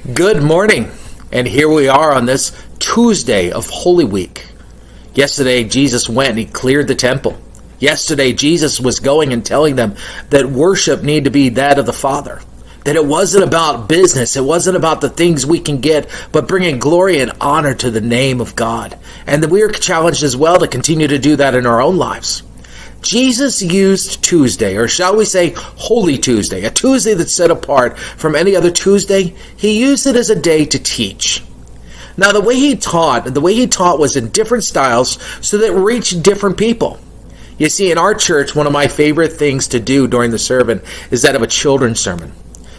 Good morning, and here we are on this Tuesday of Holy Week. Yesterday, Jesus went and he cleared the temple. Yesterday, Jesus was going and telling them that worship needed to be that of the Father. That it wasn't about business, it wasn't about the things we can get, but bringing glory and honor to the name of God. And that we are challenged as well to continue to do that in our own lives. Jesus used Tuesday, or shall we say Holy Tuesday, a Tuesday that's set apart from any other Tuesday. He used it as a day to teach. Now, the way he taught was in different styles so that it reached different people. You see, in our church, one of my favorite things to do during the sermon is that of a children's sermon.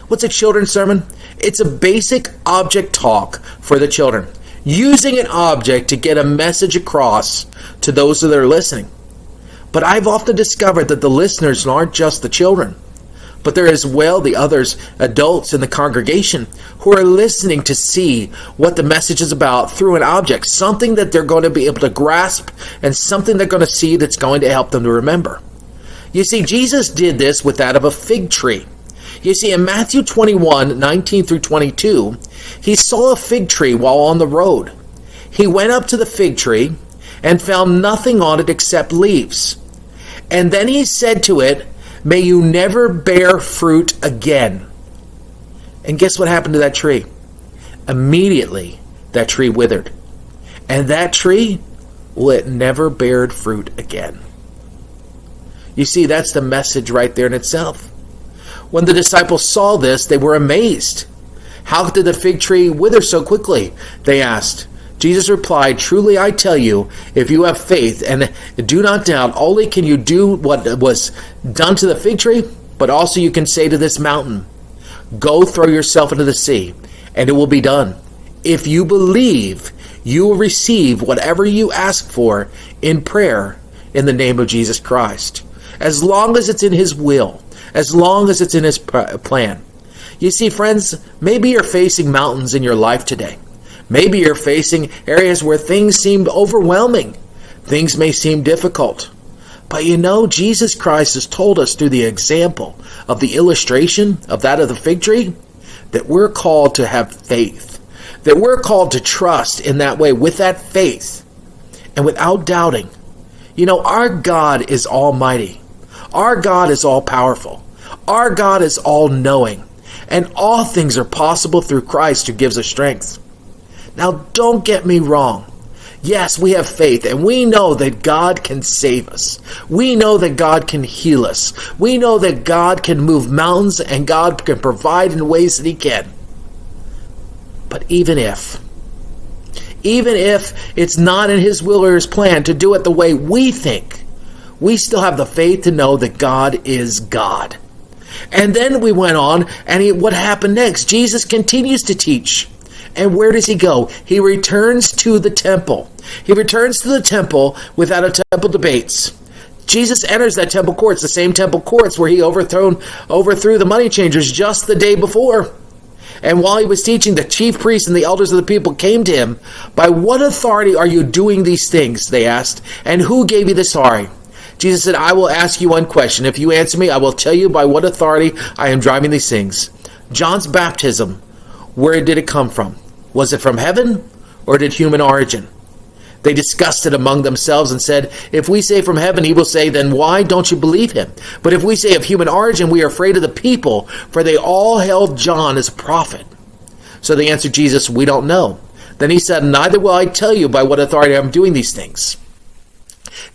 What's a children's sermon? It's a basic object talk for the children, using an object to get a message across to those that are listening. But I've often discovered that the listeners aren't just the children, but there as well the others, adults in the congregation, who are listening to see what the message is about through an object, something that they're going to be able to grasp and something they're going to see that's going to help them to remember. You see, Jesus did this with that of a fig tree. You see, in Matthew 21, 19 through 22, he saw a fig tree while on the road. He went up to the fig tree and found nothing on it except leaves. And then he said to it, "May you never bear fruit again." And guess what happened to that tree? Immediately, that tree withered. And that tree, well, it never bared fruit again. You see, that's the message right there in itself. When the disciples saw this, they were amazed. "How did the fig tree wither so quickly?" they asked. Jesus replied, "Truly I tell you, if you have faith and do not doubt, only can you do what was done to the fig tree, but also you can say to this mountain, 'Go throw yourself into the sea,' and it will be done. If you believe, you will receive whatever you ask for in prayer in the name of Jesus Christ." As long as it's in His will, as long as it's in His plan. You see, friends, maybe you're facing mountains in your life today. Maybe you're facing areas where things seem overwhelming. Things may seem difficult. But you know, Jesus Christ has told us through the example of the illustration of that of the fig tree, that we're called to have faith. That we're called to trust in that way, with that faith and without doubting. You know, our God is almighty. Our God is all powerful. Our God is all knowing. And all things are possible through Christ who gives us strength. Now, don't get me wrong. Yes, we have faith, and we know that God can save us. We know that God can heal us. We know that God can move mountains, and God can provide in ways that He can. But even if it's not in His will or His plan to do it the way we think, we still have the faith to know that God is God. And then we went on, and what happened next? Jesus continues to teach. And where does He go? He returns to the temple. He returns to the temple without a temple debates. Jesus enters that temple courts, the same temple courts where He overthrew the money changers just the day before. And while He was teaching, the chief priests and the elders of the people came to Him. "By what authority are you doing these things?" they asked. "And who gave you this authority?" Jesus said, "I will ask you one question. If you answer me, I will tell you by what authority I am driving these things. John's baptism, where did it come from? Was it from heaven, or did human origin?" They discussed it among themselves and said, "If we say from heaven," He will say, "then why don't you believe Him? But if we say of human origin, we are afraid of the people, for they all held John as a prophet." So they answered Jesus, "We don't know." Then He said, "Neither will I tell you by what authority I am doing these things."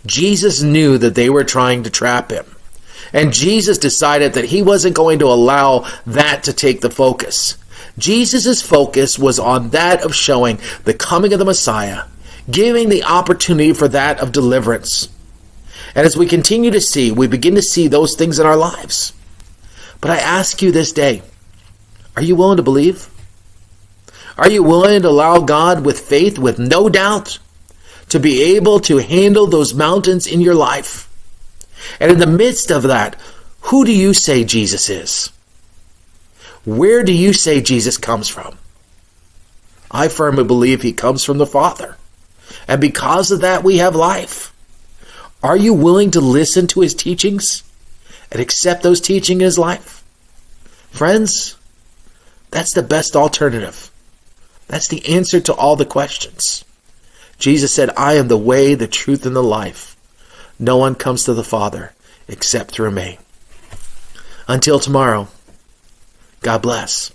Jesus knew that they were trying to trap Him. And Jesus decided that He wasn't going to allow that to take the focus. Jesus' focus was on that of showing the coming of the Messiah, giving the opportunity for that of deliverance. And as we continue to see, we begin to see those things in our lives. But I ask you this day, are you willing to believe? Are you willing to allow God with faith, with no doubt, to be able to handle those mountains in your life? And in the midst of that, who do you say Jesus is? Where do you say Jesus comes from? I firmly believe He comes from the Father. And because of that, we have life. Are you willing to listen to His teachings and accept those teachings in His life? Friends, That's the best alternative. That's the answer to all the questions. Jesus said, I am the way, the truth, and the life. No one comes to the Father except through me. Until tomorrow, God bless.